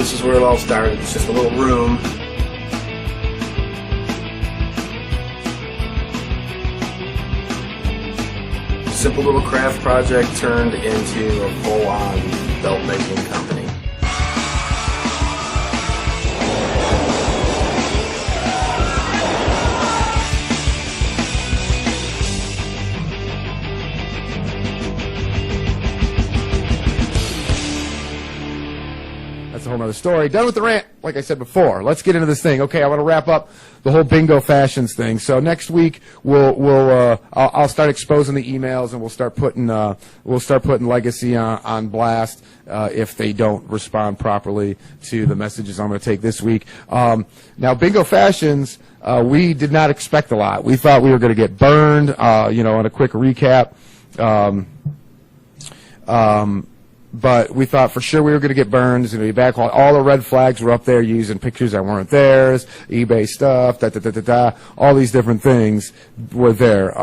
this is where it all started. It's just a little room. Simple little craft project turned into a full-on belt-making company. That's a whole nother story. Done with the rant, like I said before. Let's get into this thing. Okay, I want to wrap up the whole bingo fashions thing. So next week I'll start exposing the emails, and we'll start putting Legacy on blast if they don't respond properly to the messages I'm going to take this week. Now, bingo fashions, we did not expect a lot. We thought we were going to get burned. On a quick recap. But we thought for sure we were going to get burned. It's going to be backlog. All the red flags were up there using pictures that weren't theirs, eBay stuff, all these different things were there.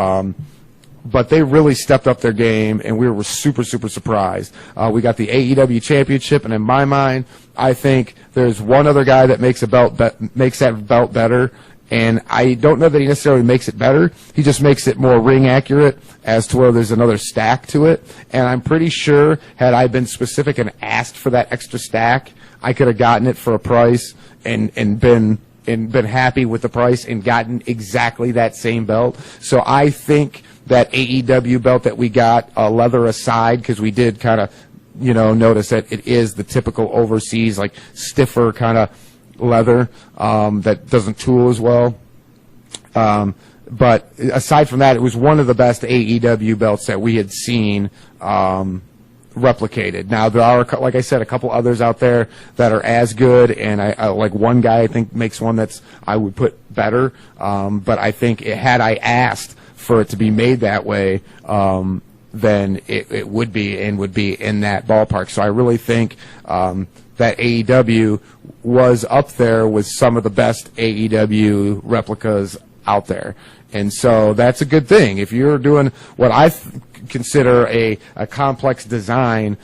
But they really stepped up their game, and we were super, super surprised. We got the AEW championship, and in my mind, I think there's one other guy that makes that belt better. And I don't know that he necessarily makes it better. He just makes it more ring accurate as to where there's another stack to it. And I'm pretty sure had I been specific and asked for that extra stack, I could have gotten it for a price and been happy with the price and gotten exactly that same belt. So I think that AEW belt that we got, leather aside, because we did kind of, notice that it is the typical overseas, like stiffer kind of leather that doesn't tool as well. But aside from that, it was one of the best AEW belts that we had seen replicated. Now, there are, like I said, a couple others out there that are as good, and I like one guy I think makes one that's I would put better. But I think had I asked for it to be made that way, then it would be in that ballpark. So I really think that AEW was up there with some of the best AEW replicas out there. And so that's a good thing. If you're doing what I consider a complex design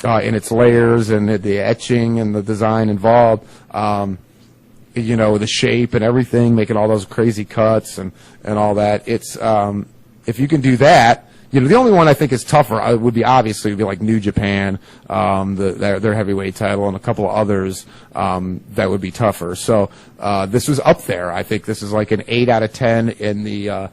in its layers and the etching and the design involved, the shape and everything, making all those crazy cuts and all that, it's if you can do that. The only one I think is tougher would be like New Japan, their heavyweight title, and a couple of others that would be tougher. So this was up there. I think this is like an 8 out of 10 in the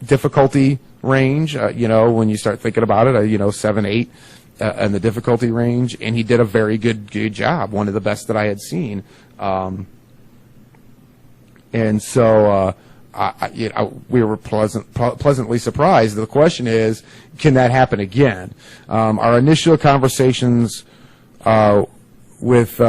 difficulty range. When you start thinking about it, 7, 8 in the difficulty range, and he did a very good job. One of the best that I had seen, and so. We were pleasantly surprised. The question is, can that happen again? Our initial conversations with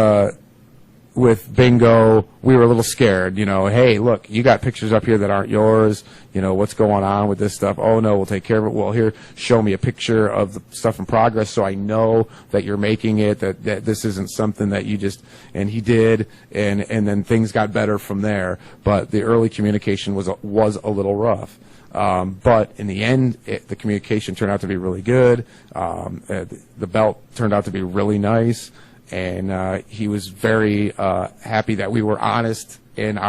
Bingo, we were a little scared. Hey, look, you got pictures up here that aren't yours. What's going on with this stuff? Oh, no, we'll take care of it. Well, here, show me a picture of the stuff in progress so I know that you're making it, that this isn't something that you just, and he did, and then things got better from there. But the early communication was a little rough. But in the end, the communication turned out to be really good. The belt turned out to be really nice. And he was very happy that we were honest in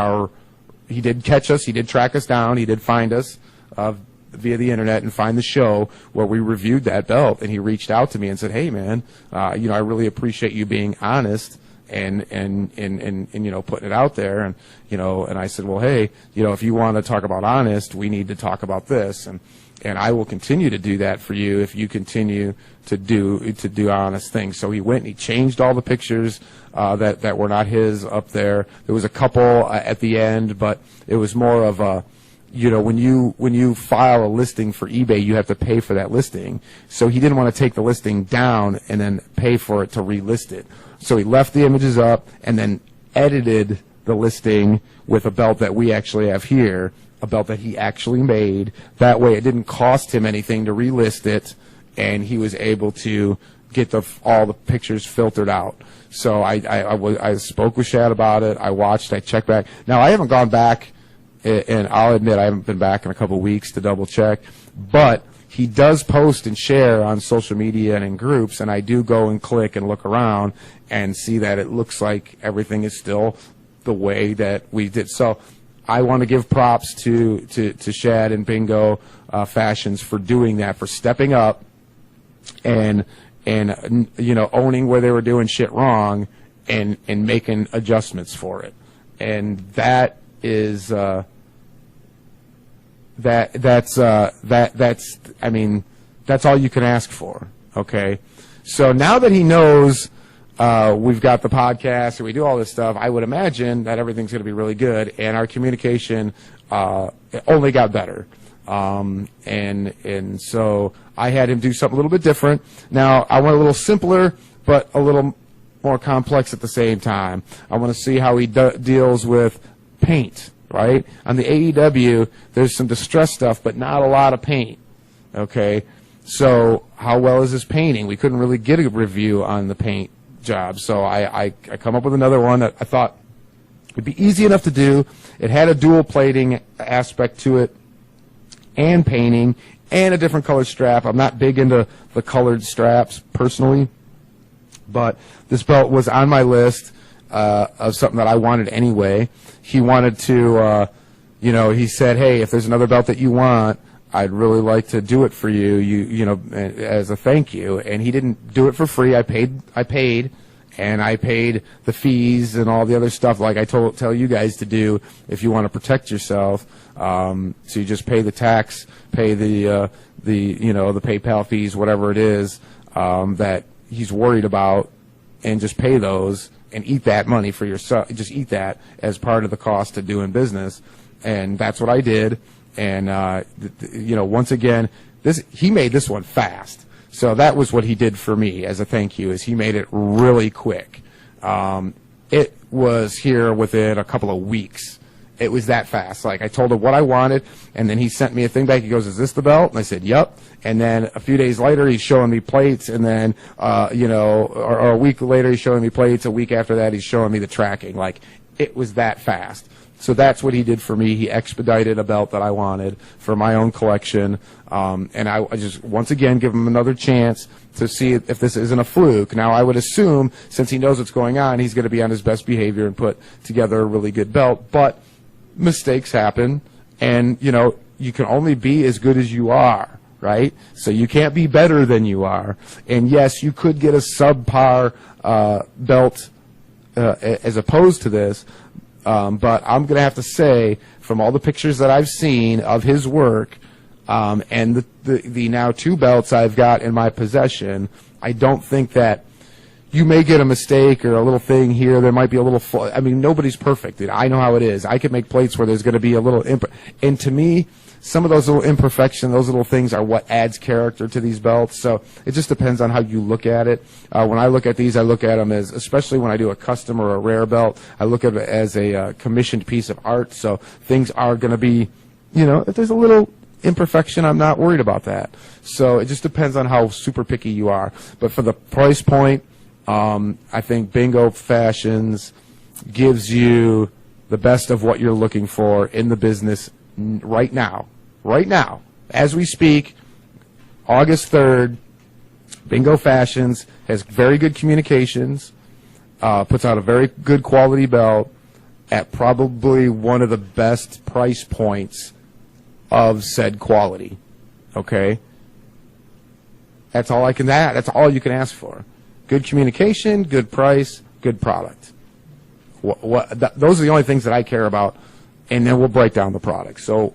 he did catch us, he did track us down, he did find us via the internet and find the show where we reviewed that belt, and he reached out to me and said, hey man, I really appreciate you being honest and putting it out there, and and I said, well, hey, if you want to talk about honest, we need to talk about this, and I will continue to do that for you if you continue to do honest things. So he went and he changed all the pictures that were not his up there. There was a couple at the end, but it was more of a, when you file a listing for eBay, you have to pay for that listing. So he didn't want to take the listing down and then pay for it to relist it. So he left the images up and then edited the listing with a belt that we actually have here, a belt that he actually made. That way it didn't cost him anything to relist it, and he was able to get all the pictures filtered out. So I spoke with Shad about it. I watched, I checked back. Now, I haven't gone back, and I'll admit I haven't been back in a couple of weeks to double check, but he does post and share on social media and in groups, and I do go and click and look around and see that it looks like everything is still the way that we did. So I want to give props to Shad and Bingo Fashions for doing that, for stepping up and owning where they were doing shit wrong and making adjustments for it. And that is that's all you can ask for. Okay, so now that he knows we've got the podcast and we do all this stuff, I would imagine that everything's going to be really good, and our communication only got better. And so I had him do something a little bit different. Now I want a little simpler, but a little more complex at the same time. I want to see how he deals with paint. Right? On the AEW, there's some distress stuff, but not a lot of paint. Okay? So how well is his painting? We couldn't really get a review on the paint job. So I come up with another one that I thought would be easy enough to do. It had a dual plating aspect to it, and painting, and a different color strap. I'm not big into the colored straps personally, but this belt was on my list of something that I wanted anyway. He wanted to, he said, hey, if there's another belt that you want, I'd really like to do it for you, as a thank you. And he didn't do it for free. I paid, and I paid the fees and all the other stuff like I tell you guys to do if you want to protect yourself. So you just pay the tax, pay the PayPal fees, whatever it is that he's worried about, and just pay those. And eat that money for yourself. Just eat that as part of the cost of doing business, and that's what I did. And once again, he made this one fast. So that was what he did for me as a thank you. Is he made it really quick. It was here within a couple of weeks. It was that fast. Like, I told him what I wanted, and then he sent me a thing back. He goes, "Is this the belt?" And I said, "Yep." And then a few days later, he's showing me plates, and then, or a week later, he's showing me plates. A week after that, he's showing me the tracking. Like, it was that fast. So that's what he did for me. He expedited a belt that I wanted for my own collection. And I just, once again, give him another chance to see if this isn't a fluke. Now, I would assume, since he knows what's going on, he's going to be on his best behavior and put together a really good belt. But mistakes happen, and, you can only be as good as you are, right? So you can't be better than you are. And, yes, you could get a subpar belt as opposed to this, but I'm going to have to say, from all the pictures that I've seen of his work, and the now 2 belts I've got in my possession, I don't think that you may get a mistake or a little thing here. There might be a little nobody's perfect. I know how it is. I could make plates where there's going to be a little and to me, some of those little imperfections, those little things are what adds character to these belts. So it just depends on how you look at it. When I look at these, I look at them as, especially when I do a custom or a rare belt, I look at it as a commissioned piece of art. So things are going to be, if there's a little imperfection, I'm not worried about that. So it just depends on how super picky you are. But for the price point, I think Bingo Fashions gives you the best of what you're looking for in the business right now. Right now, as we speak, August 3rd, Bingo Fashions has very good communications, puts out a very good quality belt at probably one of the best price points of said quality. Okay? That's all that's all you can ask for. Good communication, good price, good product. Those are the only things that I care about, and then we'll break down the product. So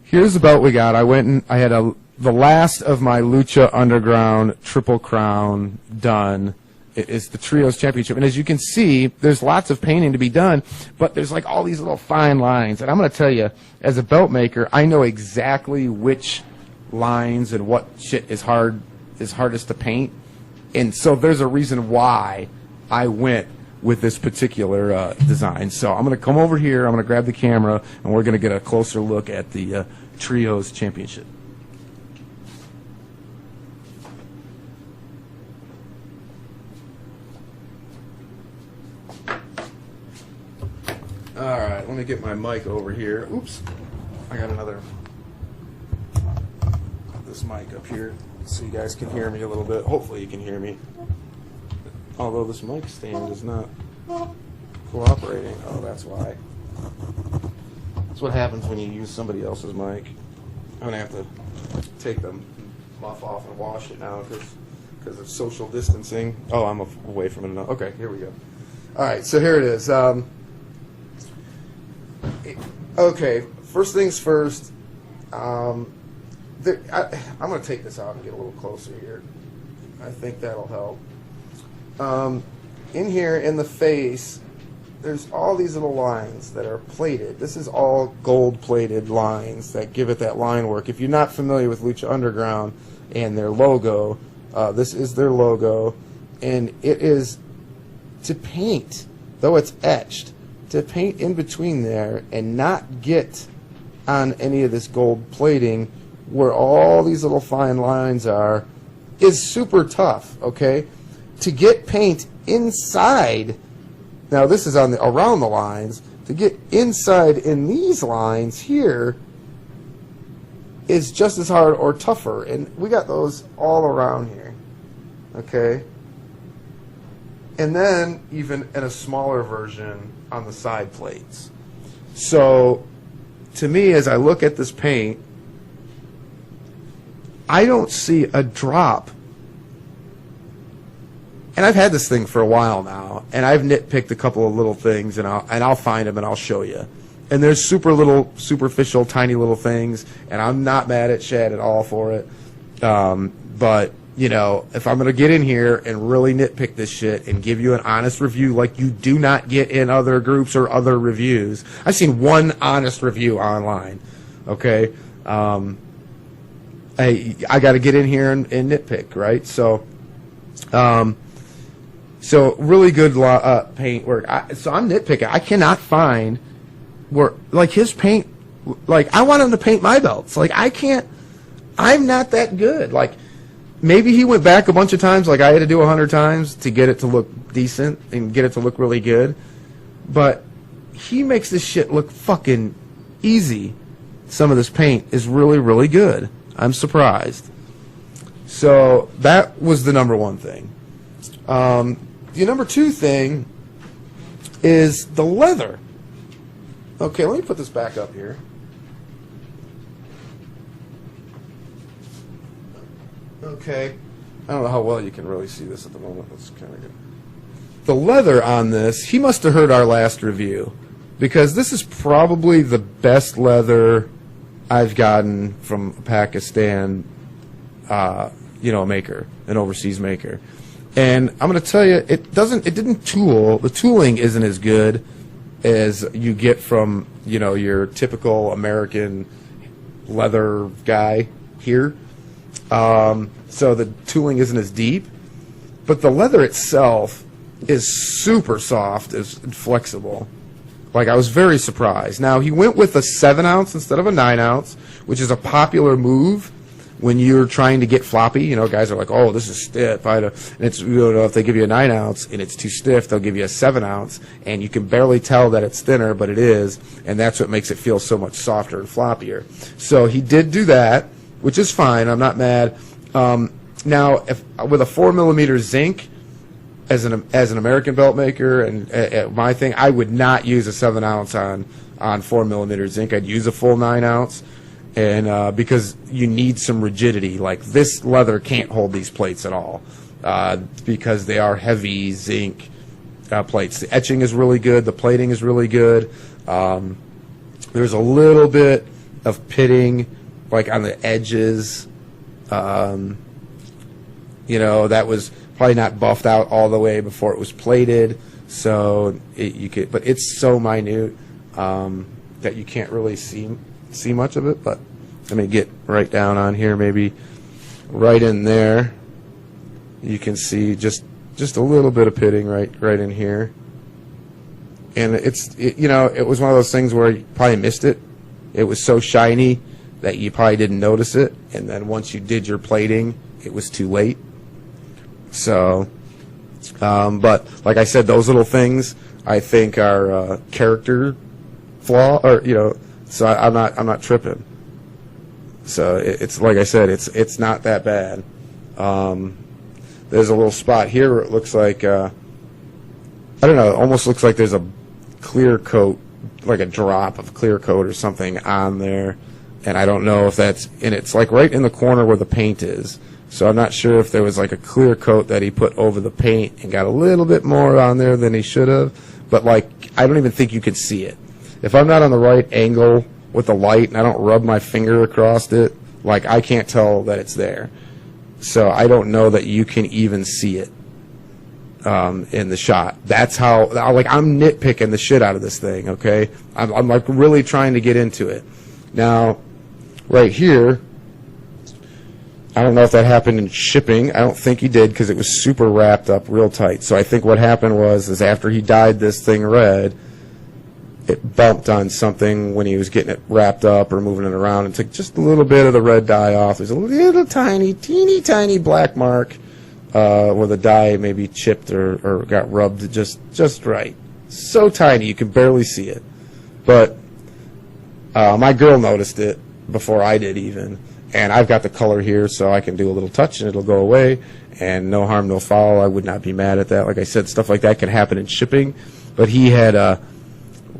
here's the belt we got. I had the last of my Lucha Underground Triple Crown done. It's the Trios Championship, and as you can see, there's lots of painting to be done, but there's like all these little fine lines. And I'm going to tell you, as a belt maker, I know exactly which lines and what shit is hardest to paint. And so there's a reason why I went with this particular design. So I'm going to come over here, I'm going to grab the camera, and we're going to get a closer look at the Trios Championship. All right, let me get my mic over here. Oops, I got another. this mic up here so you guys can hear me a little bit. Hopefully you can hear me. Although this mic stand is not cooperating. Oh, that's why. That's what happens when you use somebody else's mic. I'm going to have to take the muff off and wash it now because of social distancing. Oh, I'm away from it now. Okay, here we go. All right, so here it is. Okay, first things first. I'm going to take this out and get a little closer here. I think that'll help. In here, in the face, there's all these little lines that are plated. This is all gold-plated lines that give it that line work. If you're not familiar with Lucha Underground and their logo, this is their logo, and it is to paint, though it's etched, to paint in between there and not get on any of this gold plating where all these little fine lines are is super tough, okay? To get paint inside, now this is on the around the lines, to get inside in these lines here is just as hard or tougher, and we got those all around here, okay? And then even in a smaller version on the side plates. So to me, as I look at this paint, I don't see a drop. And I've had this thing for a while now, and I've nitpicked a couple of little things, and I'll find them and I'll show you. And there's super little, superficial, tiny little things, and I'm not mad at Shad at all for it. But you know, if I'm going to get in here and really nitpick this shit and give you an honest review like you do not get in other groups or other reviews, I've seen one honest review online, okay? I got to get in here and nitpick, right? So really good paint work. So I'm nitpicking. I cannot find where, like, his paint, like, I want him to paint my belts. Like, I can't, I'm not that good. Like, maybe he went back a bunch of times, like I had to do 100 times to get it to look decent and get it to look really good. But he makes this shit look fucking easy. Some of this paint is really, really good. I'm surprised. So that was the number one thing. The number two thing is the leather. Okay, let me put this back up here. Okay, I don't know how well you can really see this at the moment. That's kind of good. The leather on this, he must have heard our last review, because this is probably the best leather I've gotten from Pakistan, maker, an overseas maker. And I'm going to tell you, it didn't tool. The tooling isn't as good as you get from, your typical American leather guy here. So the tooling isn't as deep, but the leather itself is super soft and flexible. Like, I was very surprised. Now, he went with a 7-ounce instead of a 9-ounce, which is a popular move when you're trying to get floppy. Guys are like, oh, this is stiff. And it's, if they give you a 9-ounce and it's too stiff, they'll give you a 7-ounce, and you can barely tell that it's thinner, but it is, and that's what makes it feel so much softer and floppier. So he did do that, which is fine. I'm not mad. Now, if with a 4mm zinc, as an American belt maker, and my thing, I would not use a 7-ounce on 4mm zinc. I'd use a full 9-ounce, and because you need some rigidity. Like, this leather can't hold these plates at all, because they are heavy zinc plates. The etching is really good. The plating is really good. There's a little bit of pitting, like on the edges. That was probably not buffed out all the way before it was plated, so but it's so minute that you can't really see much of it. But let me get right down on here, maybe right in there. You can see just a little bit of pitting right in here, and it was one of those things where you probably missed it. It was so shiny that you probably didn't notice it, and then once you did your plating, it was too late. So, but like I said, those little things I think are character flaw, or so I'm not tripping. So it's like I said, it's not that bad. There's a little spot here where it looks like I don't know, it almost looks like there's a clear coat, like a drop of clear coat or something on there, and I don't know if that's, and it's like right in the corner where the paint is. So I'm not sure if there was like a clear coat that he put over the paint and got a little bit more on there than he should have, but like I don't even think you could see it. If I'm not on the right angle with the light and I don't rub my finger across it, like I can't tell that it's there. So I don't know that you can even see it in the shot. That's how, like, I'm nitpicking the shit out of this thing, okay? I'm like really trying to get into it. Now, right here, I don't know if that happened in shipping. I don't think he did because it was super wrapped up real tight. So I think what happened was after he dyed this thing red, it bumped on something when he was getting it wrapped up or moving it around and took just a little bit of the red dye off. There's a little tiny, teeny tiny black mark where the dye maybe chipped or got rubbed just right. So tiny you can barely see it. But my girl noticed it before I did even. And I've got the color here so I can do a little touch and it'll go away. And no harm, no foul. I would not be mad at that. Like I said, stuff like that can happen in shipping. But he had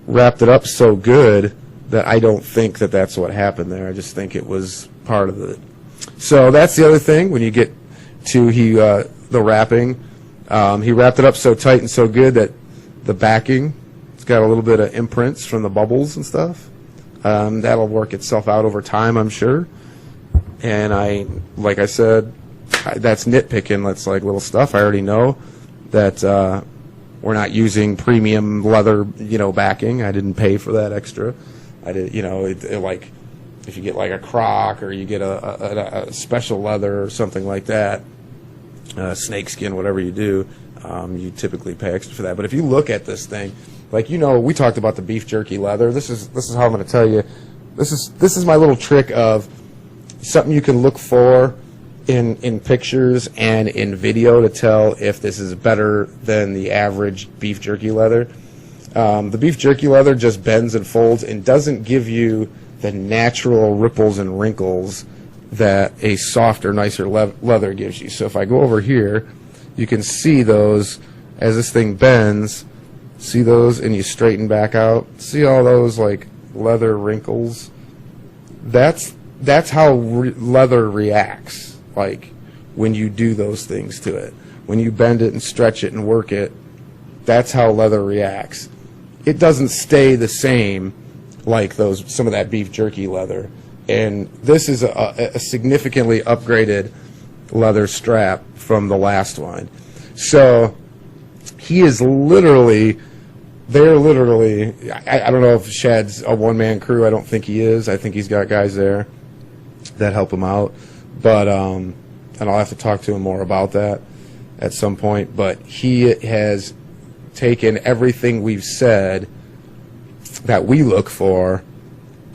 wrapped it up so good that I don't think that that's what happened there. I just think it was part of it. So that's the other thing when you get to the wrapping. He wrapped it up so tight and so good that the backing, it's got a little bit of imprints from the bubbles and stuff. That'll work itself out over time, I'm sure. And like I said, that's nitpicking. That's like little stuff. I already know that we're not using premium leather, backing. I didn't pay for that extra. I did, like if you get like a croc or you get a special leather or something like that, snakeskin, whatever you do, you typically pay extra for that. But if you look at this thing, like we talked about the beef jerky leather. This is how I'm going to tell you. This is my little trick of something you can look for in pictures and in video to tell if this is better than the average beef jerky leather. The beef jerky leather just bends and folds and doesn't give you the natural ripples and wrinkles that a softer, nicer leather gives you. So if I go over here, you can see those as this thing bends. See those, and you straighten back out. See all those like leather wrinkles? That's how leather reacts. Like when you do those things to it, when you bend it and stretch it and work it, that's how leather reacts. It doesn't stay the same like some of that beef jerky leather. And this is a significantly upgraded leather strap from the last one. So he is literally, they're literally, I don't know if Shad's a one-man crew. I don't think he is. I think he's got guys there that help him out. But, and I'll have to talk to him more about that at some point. But he has taken everything we've said that we look for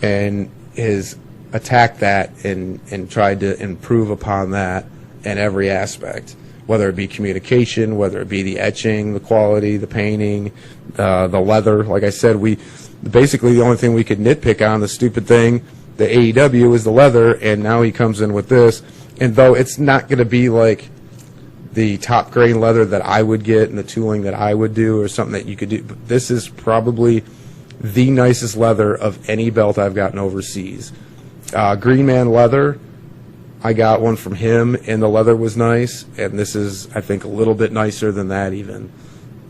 and has attacked that and tried to improve upon that in every aspect, whether it be communication, whether it be the etching, the quality, the painting, the leather. Like I said, basically the only thing we could nitpick on, the stupid thing, the AEW, is the leather, and now he comes in with this. And though it's not going to be like the top grain leather that I would get and the tooling that I would do or something that you could do, but this is probably the nicest leather of any belt I've gotten overseas. Green Man leather, I got one from him, and the leather was nice, and this is, I think, a little bit nicer than that even.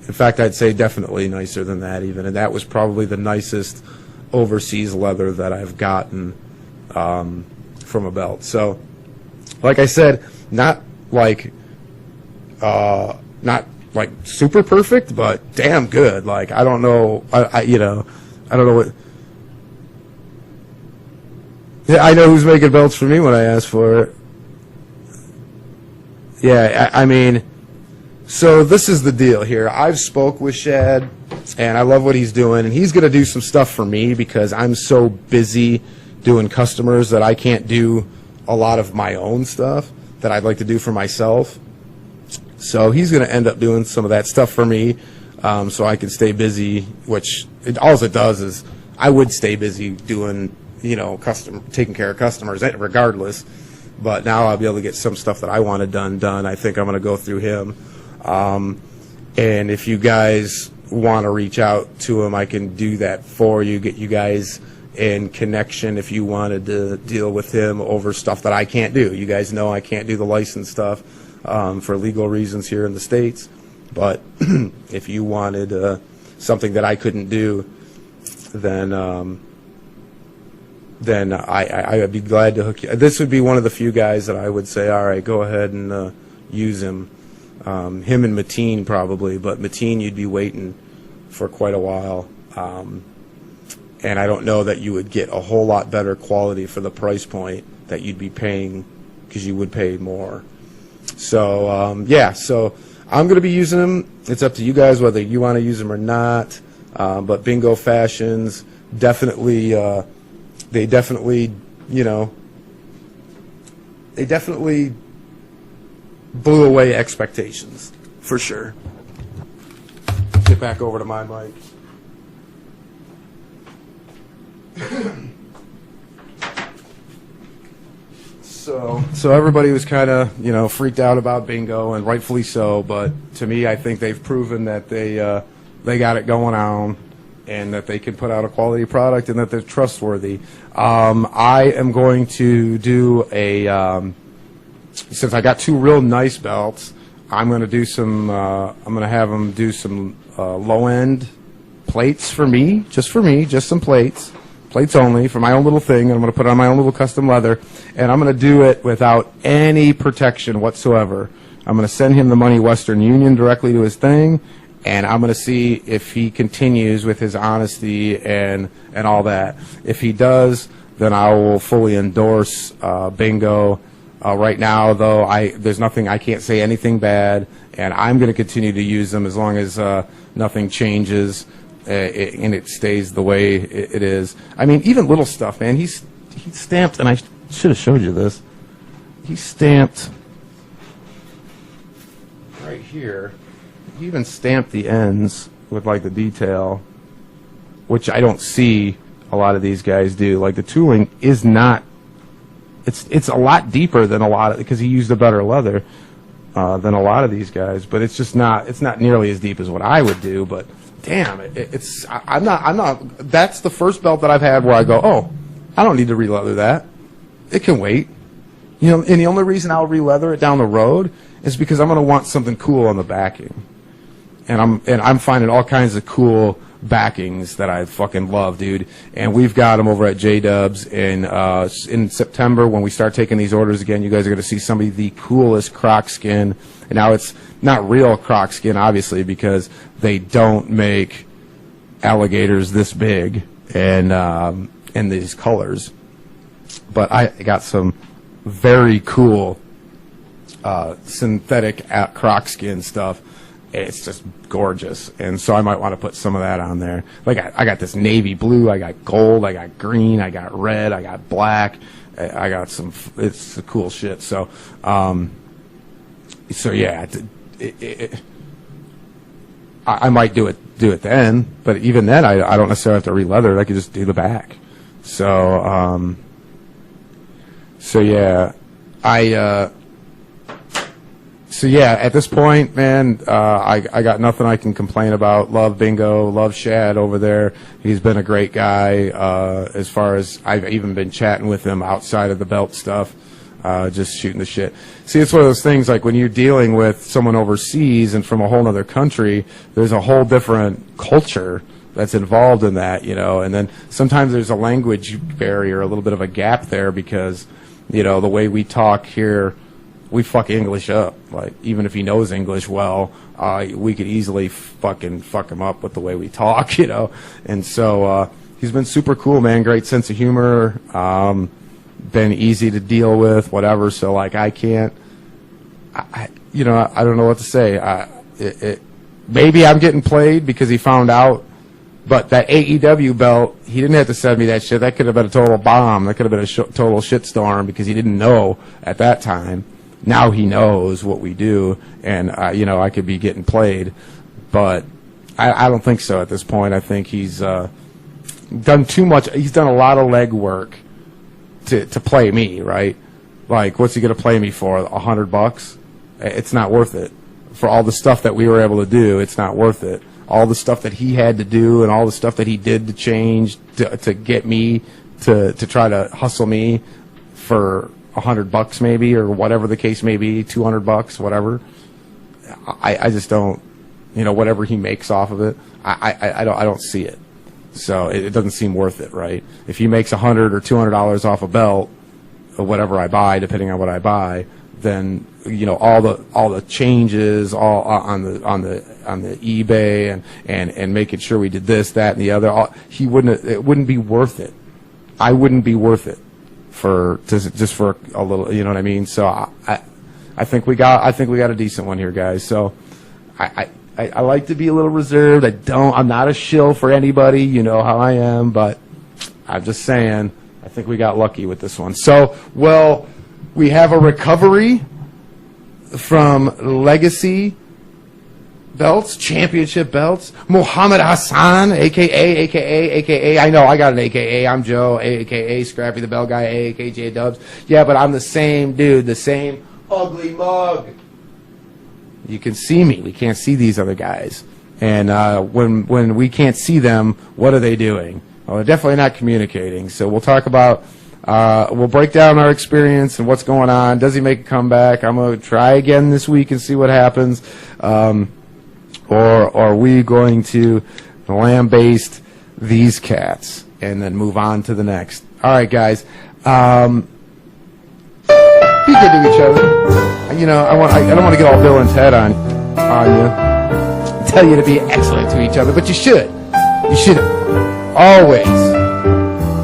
In fact, I'd say definitely nicer than that even, and that was probably the nicest overseas leather that I've gotten from a belt. So, like I said, not like super perfect, but damn good. Like, I don't know, I don't know what. Yeah, I know who's making belts for me when I ask for it. Yeah, I mean, so this is the deal here. I've spoke with Shad, and I love what he's doing, and he's going to do some stuff for me because I'm so busy doing customers that I can't do a lot of my own stuff that I'd like to do for myself. So he's going to end up doing some of that stuff for me so I can stay busy, which all it does is I would stay busy doing taking care of customers regardless. But now I'll be able to get some stuff that I wanted done. I think I'm going to go through him. And if you guys want to reach out to him, I can do that for you, get you guys in connection if you wanted to deal with him over stuff that I can't do. You guys know I can't do the license stuff for legal reasons here in the States. But if you wanted something that I couldn't do, then I would be glad to hook you. This would be one of the few guys that I would say, all right, go ahead and use him. Him and Mateen probably, but Mateen you'd be waiting for quite a while. And I don't know that you would get a whole lot better quality for the price point that you'd be paying, because you would pay more. So, so I'm going to be using them. It's up to you guys whether you want to use them or not. But Bingo Fashions, definitely, they definitely blew away expectations, for sure. Get back over to my mic. So everybody was kind of, freaked out about Bingo, and rightfully so. But to me, I think they've proven that they got it going on, and that they can put out a quality product, and that they're trustworthy. I am going to do since I got two real nice belts, I'm going to do some. I'm going to have them do some low end plates for me, just some plates only for my own little thing, and I'm going to put it on my own little custom leather, and I'm going to do it without any protection whatsoever. I'm going to send him the money Western Union directly to his thing, and I'm going to see if he continues with his honesty and all that. If he does, then I will fully endorse Bingo. Right now, though, there's nothing, I can't say anything bad, and I'm going to continue to use them as long as nothing changes and it stays the way it is. I mean, even little stuff, man. He stamped, and I should have showed you this. He stamped right here. He even stamped the ends with like the detail, which I don't see a lot of these guys do. Like the tooling is not. It's a lot deeper than a lot of, because he used a better leather than a lot of these guys, but it's just not. It's not nearly as deep as what I would do. But damn, I'm not. That's the first belt that I've had where I go, oh, I don't need to re-leather that. It can wait. And the only reason I'll re-leather it down the road is because I'm going to want something cool on the backing, and I'm finding all kinds of cool backings that I fucking love, dude. And we've got them over at J-Dubs, and in September when we start taking these orders again, you guys are going to see some of the coolest croc skin. And now it's not real croc skin, obviously, because they don't make alligators this big and in these colors. But I got some very cool synthetic croc skin stuff. It's just gorgeous, and so I might want to put some of that on there. Like I got this navy blue, I got gold, I got green, I got red, I got black. I got some. It's the cool shit. So yeah, I might do it then, but even then, I don't necessarily have to re-leather it. I could just do the back. So So yeah, at this point, man, I got nothing I can complain about. Love Bingo, love Shad over there. He's been a great guy. As far as I've even been chatting with him outside of the belt stuff, just shooting the shit. See, it's one of those things like when you're dealing with someone overseas and from a whole other country, there's a whole different culture that's involved in that, and then sometimes there's a language barrier, a little bit of a gap there because, the way we talk here, we fuck English up. Like, even if he knows English well, we could easily fucking fuck him up with the way we talk, And so he's been super cool, man. Great sense of humor. Been easy to deal with, whatever. So, like, I don't know what to say. Maybe I'm getting played because he found out. But that AEW belt, he didn't have to send me that shit. That could have been a total bomb. That could have been a total shitstorm because he didn't know at that time. Now he knows what we do, and I could be getting played, but I don't think so at this point. I think he's done too much. He's done a lot of leg work to play me, right? Like, what's he going to play me for? $100? It's not worth it. For all the stuff that we were able to do, it's not worth it. All the stuff that he had to do and all the stuff that he did to change to get me to try to hustle me for $100 maybe, or whatever the case may be, $200, whatever. I just don't, whatever he makes off of it, I don't see it. So it doesn't seem worth it, right? If he makes $100 or $200 off a belt, or whatever I buy, depending on what I buy, then all the changes all on the eBay and making sure we did this, that, and the other, it wouldn't be worth it. I wouldn't be worth it just for a little, you know what I mean? So I think we got a decent one here, guys. So I like to be a little reserved. I'm not a shill for anybody, you know how I am, but I'm just saying, I think we got lucky with this one. So, well, we have a recovery from legacy belts, championship belts. Muhammad Hassan, AKA. I know I got an AKA. I'm Joe, AKA Scrappy the Bell Guy, AKA J Dubs. Yeah, but I'm the same dude, the same ugly mug. You can see me. We can't see these other guys. And when we can't see them, what are they doing? Well, they're definitely not communicating. So we'll talk about, we'll break down our experience and what's going on. Does he make a comeback? I'm going to try again this week and see what happens. Or are we going to lambaste these cats and then move on to the next? All right, guys. Be good to each other. I don't want to get all Bill and Ted on you. Tell you to be excellent to each other, but you should. You should always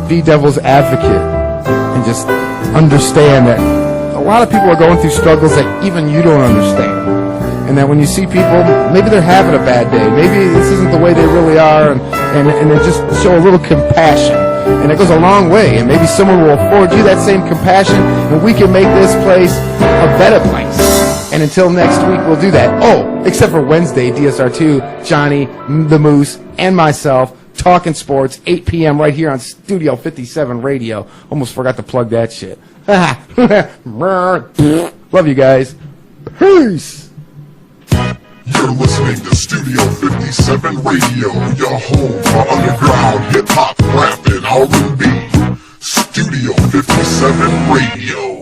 be devil's advocate and just understand that a lot of people are going through struggles that even you don't understand. And that when you see people, maybe they're having a bad day, maybe this isn't the way they really are, and then just show a little compassion. And it goes a long way, and maybe someone will afford you that same compassion, and we can make this place a better place. And until next week, we'll do that. Oh, except for Wednesday, DSR2, Johnny, the Moose, and myself, talking sports, 8 p.m. right here on Studio 57 Radio. Almost forgot to plug that shit. Love you guys. Peace. You're listening to Studio 57 Radio, your home for underground hip-hop, rap, and R&B. Studio 57 Radio.